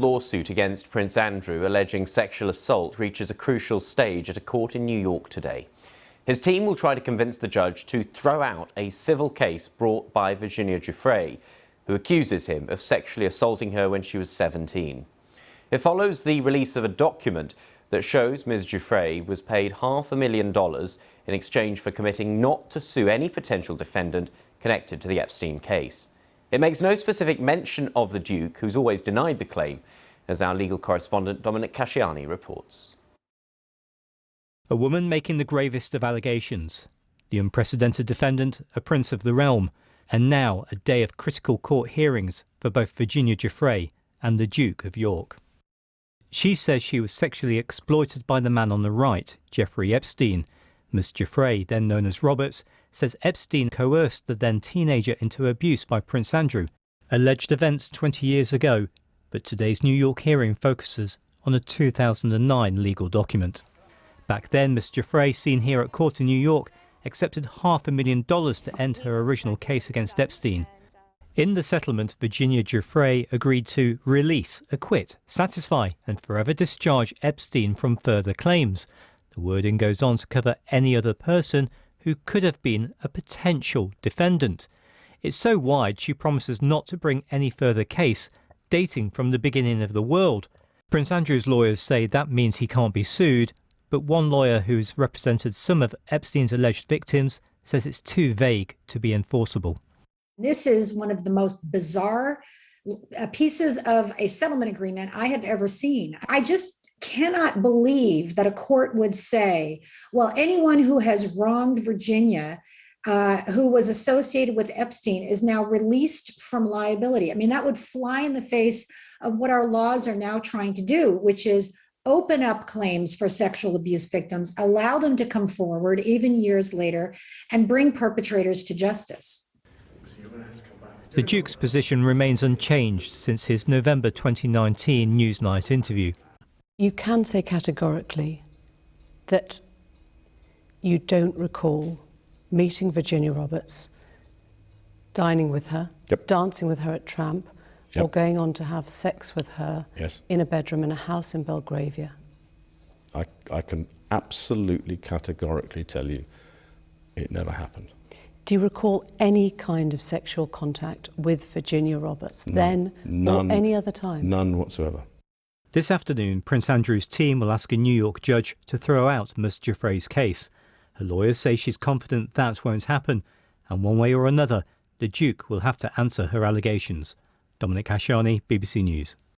lawsuit against Prince Andrew alleging sexual assault reaches a crucial stage at a court in New York today. His team will try to convince the judge to throw out a civil case brought by Virginia Giuffre, who accuses him of sexually assaulting her when she was 17. It follows the release of a document that shows Ms. Giuffre was paid $500,000 in exchange for committing not to sue any potential defendant connected to the Epstein case. It makes no specific mention of the Duke, who's always denied the claim, as our legal correspondent Dominic Casciani reports. A woman making the gravest of allegations, the unprecedented defendant, a prince of the realm, and now a day of critical court hearings for both Virginia Giuffre and the Duke of York. She says she was sexually exploited by the man on the right, Jeffrey Epstein. Ms. Giuffre, then known as Roberts, says Epstein coerced the then teenager into abuse by Prince Andrew, alleged events 20 years ago, but today's New York hearing focuses on a 2009 legal document. Back then, Ms. Giuffre, seen here at court in New York, accepted $500,000 to end her original case against Epstein. In the settlement, Virginia Giuffre agreed to release, acquit, satisfy and forever discharge Epstein from further claims. The wording goes on to cover any other person who could have been a potential defendant. It's so wide she promises not to bring any further case dating from the beginning of the world. Prince Andrew's lawyers say that means he can't be sued, but one lawyer who's represented some of Epstein's alleged victims says it's too vague to be enforceable. This is one of the most bizarre pieces of a settlement agreement I have ever seen. I just cannot believe that a court would say, well, anyone who has wronged Virginia, who was associated with Epstein, is now released from liability. I mean, that would fly in the face of what our laws are now trying to do, which is open up claims for sexual abuse victims, allow them to come forward even years later, and bring perpetrators to justice. The Duke's position remains unchanged since his November 2019 Newsnight interview. You can say categorically that you don't recall meeting Virginia Roberts, dining with her, dancing with her at Tramp, or going on to have sex with her in a bedroom in a house in Belgravia. I can absolutely categorically tell you it never happened. Do you recall any kind of sexual contact with Virginia Roberts then or any other time? None whatsoever. This afternoon, Prince Andrew's team will ask a New York judge to throw out Ms. Giuffre's case. Her lawyers say she's confident that won't happen, and one way or another, the Duke will have to answer her allegations. Dominic Casciani, BBC News.